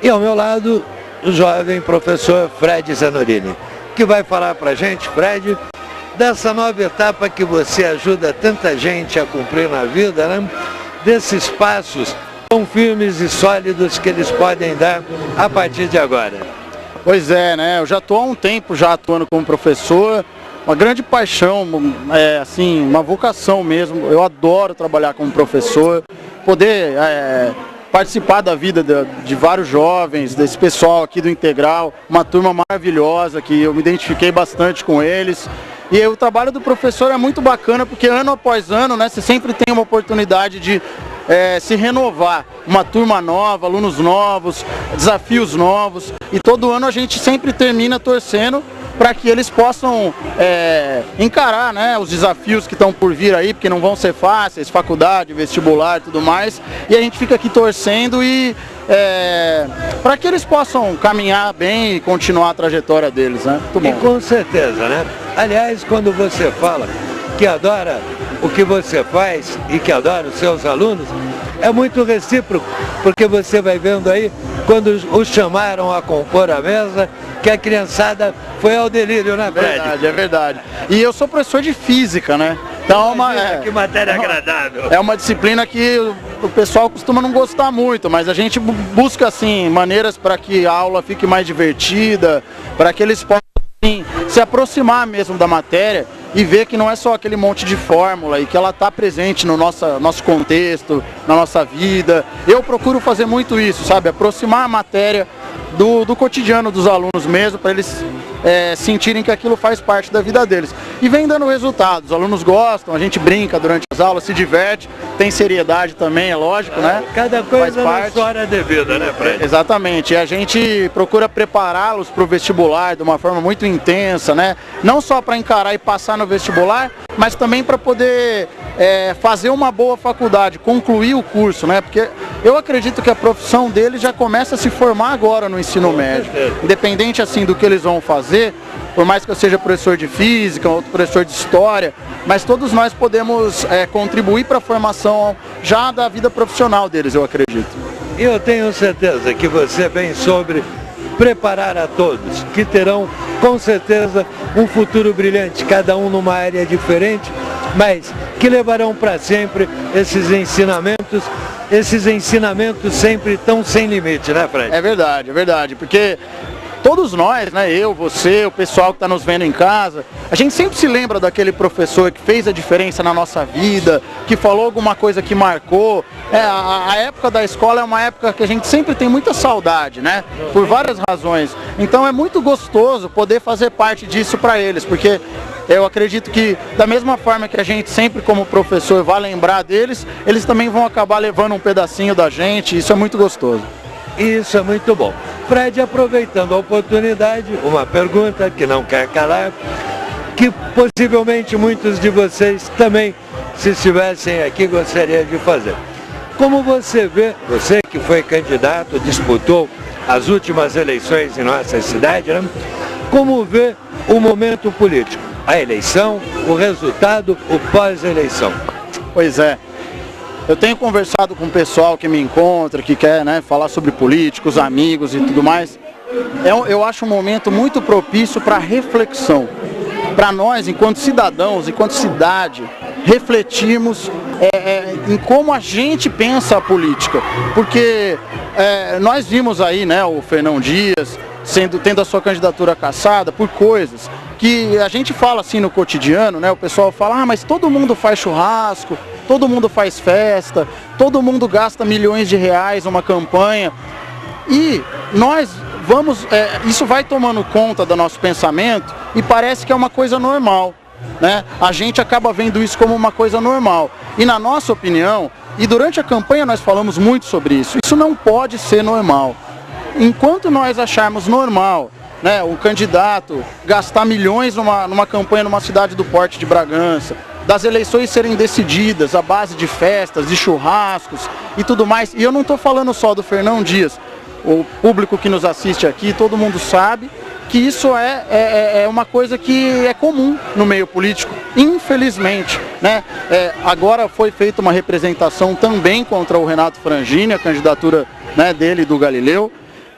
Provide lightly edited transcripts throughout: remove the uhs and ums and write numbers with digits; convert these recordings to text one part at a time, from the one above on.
E ao meu lado, o jovem professor Fred Zanorini, que vai falar para a gente, Fred, dessa nova etapa que você ajuda tanta gente a cumprir na vida, né? Desses passos tão firmes e sólidos que eles podem dar a partir de agora. Pois é, né? Eu já estou há um tempo já atuando como professor, uma grande paixão, assim, uma vocação mesmo. Eu adoro trabalhar como professor, poder participar da vida de vários jovens, desse pessoal aqui do Integral, uma turma maravilhosa que eu me identifiquei bastante com eles. E o trabalho do professor é muito bacana porque ano após ano, né, você sempre tem uma oportunidade de se renovar, uma turma nova, alunos novos, desafios novos, e todo ano a gente sempre termina torcendo para que eles possam encarar, né, os desafios que estão por vir aí, porque não vão ser fáceis, faculdade, vestibular e tudo mais, e a gente fica aqui torcendo para que eles possam caminhar bem e continuar a trajetória deles, né? Muito bom. E com certeza, né? Aliás, quando você fala que adora o que você faz e que adora os seus alunos, é muito recíproco, porque você vai vendo aí, quando os chamaram a compor a mesa, que a criançada foi ao delírio, né, Fred? É verdade. E eu sou professor de física, né? Então, que matéria agradável. É uma disciplina que o pessoal costuma não gostar muito, mas a gente busca, assim, maneiras para que a aula fique mais divertida, para que eles possam se aproximar mesmo da matéria e ver que não é só aquele monte de fórmula e que ela está presente no nosso contexto, na nossa vida. Eu procuro fazer muito isso, sabe? Aproximar a matéria do cotidiano dos alunos mesmo, para eles sentirem que aquilo faz parte da vida deles. E vem dando resultados, os alunos gostam, a gente brinca durante as aulas, se diverte, tem seriedade também, é lógico, né? Cada coisa na sua hora devida, né, Fred? Exatamente, e a gente procura prepará-los para o vestibular de uma forma muito intensa, né? Não só para encarar e passar no vestibular, mas também para poder fazer uma boa faculdade, concluir o curso, né? Porque eu acredito que a profissão deles já começa a se formar agora no ensino médio. Independente assim do que eles vão fazer, por mais que eu seja professor de física, outro professor de história, mas todos nós podemos contribuir para a formação já da vida profissional deles, eu acredito. E eu tenho certeza que você bem sobre preparar a todos, que terão com certeza um futuro brilhante, cada um numa área diferente, mas que levarão para sempre esses ensinamentos sempre tão sem limite, né, Fred? É verdade, porque todos nós, né, eu, você, o pessoal que está nos vendo em casa, a gente sempre se lembra daquele professor que fez a diferença na nossa vida, que falou alguma coisa que marcou. A época da escola é uma época que a gente sempre tem muita saudade, né, por várias razões. Então é muito gostoso poder fazer parte disso para eles, porque eu acredito que da mesma forma que a gente sempre como professor vai lembrar deles, eles também vão acabar levando um pedacinho da gente, isso é muito gostoso. Isso é muito bom. Fred, aproveitando a oportunidade, uma pergunta que não quer calar, que possivelmente muitos de vocês também, se estivessem aqui, gostariam de fazer. Como você vê, você que foi candidato, disputou as últimas eleições em nossa cidade, né? Como vê o momento político? A eleição, o resultado, o pós-eleição? Pois é. Eu tenho conversado com o pessoal que me encontra, que quer, né, falar sobre políticos, amigos e tudo mais. Eu acho um momento muito propício para reflexão. Para nós, enquanto cidadãos, enquanto cidade, refletirmos em como a gente pensa a política. Porque nós vimos aí, né, o Fernão Dias tendo a sua candidatura cassada por coisas que a gente fala assim no cotidiano, né? O pessoal fala, mas todo mundo faz churrasco, todo mundo faz festa, todo mundo gasta milhões de reais numa campanha. E nós vamos, isso vai tomando conta do nosso pensamento e parece que é uma coisa normal, né? A gente acaba vendo isso como uma coisa normal. E na nossa opinião, e durante a campanha nós falamos muito sobre isso, isso não pode ser normal. Enquanto nós acharmos normal, né, o candidato gastar milhões numa campanha numa cidade do porte de Bragança, das eleições serem decididas à base de festas, de churrascos e tudo mais, e eu não estou falando só do Fernão Dias, o público que nos assiste aqui, todo mundo sabe que isso é uma coisa que é comum no meio político, infelizmente, né? Agora foi feita uma representação também contra o Renato Frangini, a candidatura, né, dele e do Galileu,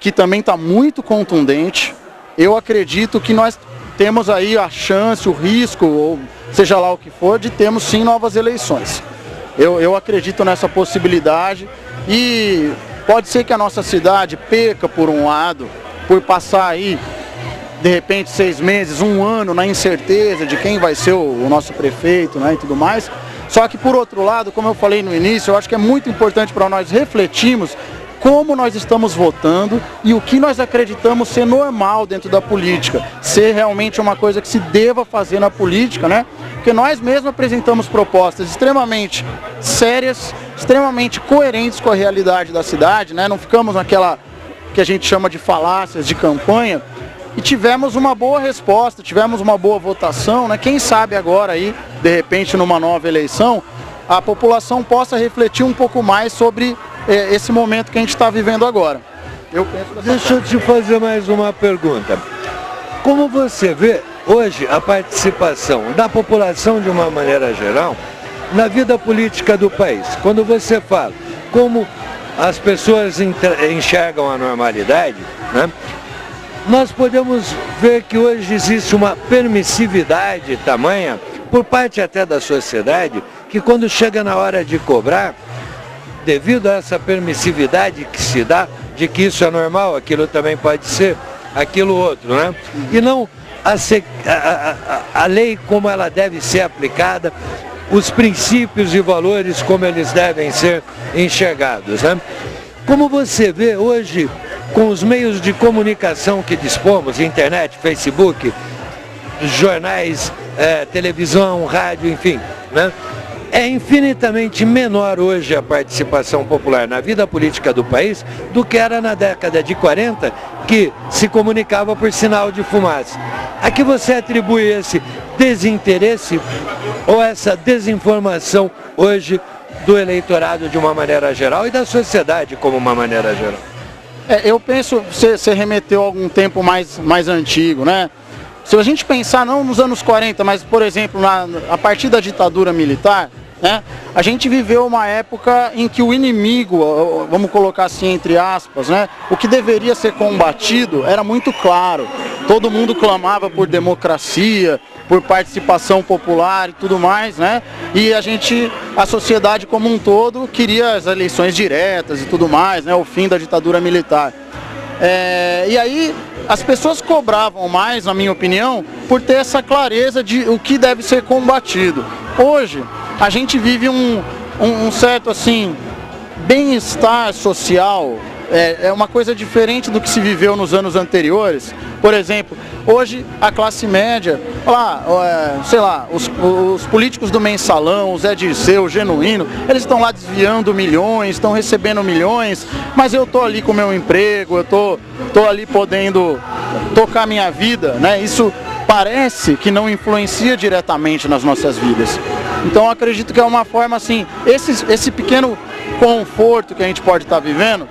que também está muito contundente. Eu acredito que nós temos aí a chance, o risco, ou seja lá o que for, de termos sim novas eleições. Eu acredito nessa possibilidade e pode ser que a nossa cidade perca por um lado, por passar aí, de repente, 6 meses, 1 ano na incerteza de quem vai ser o nosso prefeito, né, e tudo mais. Só que por outro lado, como eu falei no início, eu acho que é muito importante para nós refletirmos como nós estamos votando e o que nós acreditamos ser normal dentro da política, ser realmente uma coisa que se deva fazer na política, né? Porque nós mesmos apresentamos propostas extremamente sérias, extremamente coerentes com a realidade da cidade, né? Não ficamos naquela que a gente chama de falácias de campanha, e tivemos uma boa resposta, tivemos uma boa votação, né? Quem sabe agora aí, de repente numa nova eleição, a população possa refletir um pouco mais sobre esse momento que a gente está vivendo agora. Deixa eu te fazer mais uma pergunta. Como você vê hoje a participação da população de uma maneira geral na vida política do país? Quando você fala como as pessoas enxergam a normalidade, né? Nós podemos ver que hoje existe uma permissividade tamanha, por parte até da sociedade, que quando chega na hora de cobrar, devido a essa permissividade que se dá, de que isso é normal, aquilo também pode ser, aquilo outro, né? E não a lei como ela deve ser aplicada, os princípios e valores como eles devem ser enxergados, né? Como você vê hoje, com os meios de comunicação que dispomos, internet, Facebook, jornais, televisão, rádio, enfim, né? É infinitamente menor hoje a participação popular na vida política do país do que era na década de 40, que se comunicava por sinal de fumaça. A que você atribui esse desinteresse ou essa desinformação hoje do eleitorado de uma maneira geral e da sociedade como uma maneira geral? Eu penso, você remeteu a algum tempo mais antigo, né? Se a gente pensar não nos anos 40, mas por exemplo, a partir da ditadura militar, né, a gente viveu uma época em que o inimigo, vamos colocar assim entre aspas, né, o que deveria ser combatido era muito claro. Todo mundo clamava por democracia, por participação popular e tudo mais, né? E a sociedade como um todo queria as eleições diretas e tudo mais, né? O fim da ditadura militar. E aí as pessoas cobravam mais, na minha opinião, por ter essa clareza de o que deve ser combatido. Hoje, a gente vive um certo, assim, bem-estar social, é uma coisa diferente do que se viveu nos anos anteriores. Por exemplo, hoje a classe média, sei lá, os políticos do mensalão, o Zé Dirceu, o Genuíno, eles estão lá desviando milhões, estão recebendo milhões, mas eu estou ali com o meu emprego, eu estou ali podendo tocar minha vida, né? Isso parece que não influencia diretamente nas nossas vidas. Então eu acredito que é uma forma assim, esse pequeno conforto que a gente pode estar vivendo,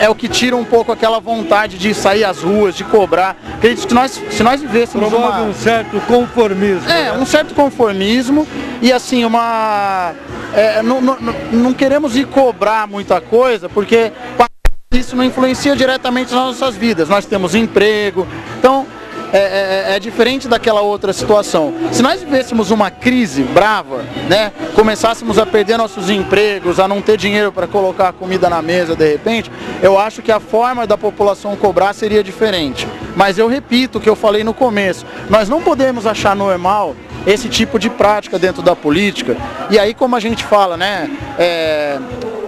é o que tira um pouco aquela vontade de sair às ruas, de cobrar. Acredito que se nós vivêssemos um certo conformismo. Né? Um certo conformismo e assim, não queremos ir cobrar muita coisa, porque isso não influencia diretamente nas nossas vidas. Nós temos emprego, então é diferente daquela outra situação. Se nós vivêssemos uma crise brava, né, começássemos a perder nossos empregos, a não ter dinheiro para colocar comida na mesa de repente, eu acho que a forma da população cobrar seria diferente. Mas eu repito o que eu falei no começo, nós não podemos achar normal esse tipo de prática dentro da política. E aí, como a gente fala, né,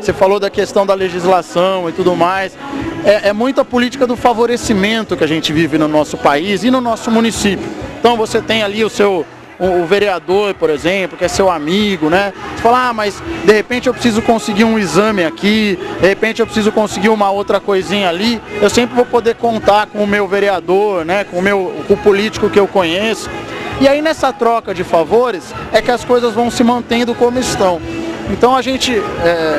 você falou da questão da legislação e tudo mais, é muita política do favorecimento que a gente vive no nosso país e no nosso município. Então você tem ali o vereador, por exemplo, que é seu amigo, né? Você fala, mas de repente eu preciso conseguir um exame aqui, de repente eu preciso conseguir uma outra coisinha ali, eu sempre vou poder contar com o meu vereador, né? Com o político que eu conheço. E aí nessa troca de favores é que as coisas vão se mantendo como estão. Então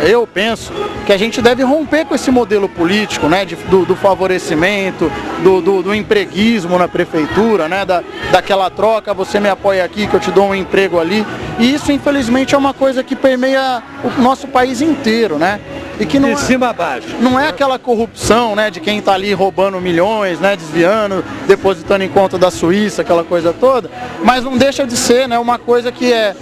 eu penso que a gente deve romper com esse modelo político, né, do favorecimento, do empreguismo na prefeitura, né, daquela troca, você me apoia aqui que eu te dou um emprego ali. E isso infelizmente é uma coisa que permeia o nosso país inteiro, né? E que de cima a baixo. Não é aquela corrupção, né, de quem está ali roubando milhões, né, desviando, depositando em conta da Suíça, aquela coisa toda, mas não deixa de ser, né, uma coisa que é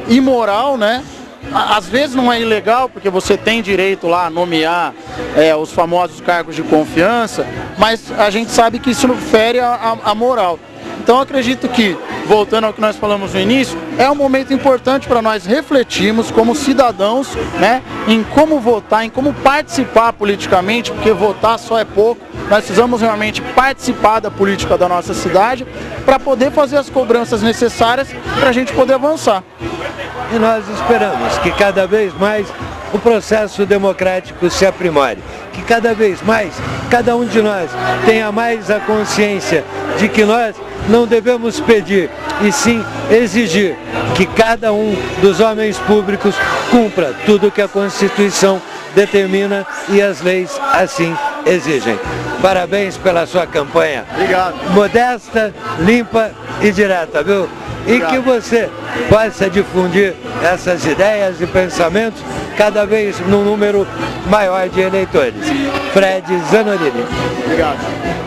imoral, né? Às vezes não é ilegal, porque você tem direito lá a nomear os famosos cargos de confiança, mas a gente sabe que isso fere a moral. Então eu acredito que, voltando ao que nós falamos no início, é um momento importante para nós refletirmos como cidadãos, né, em como votar, em como participar politicamente, porque votar só é pouco. Nós precisamos realmente participar da política da nossa cidade para poder fazer as cobranças necessárias para a gente poder avançar. E nós esperamos que cada vez mais o processo democrático se aprimore, que cada vez mais cada um de nós tenha mais a consciência de que nós não devemos pedir, e sim exigir que cada um dos homens públicos cumpra tudo o que a Constituição determina e as leis assim exigem. Parabéns pela sua campanha. Obrigado. Modesta, limpa e direta, viu? E que você possa difundir essas ideias e pensamentos cada vez num número maior de eleitores. Fred Zanorini. Obrigado.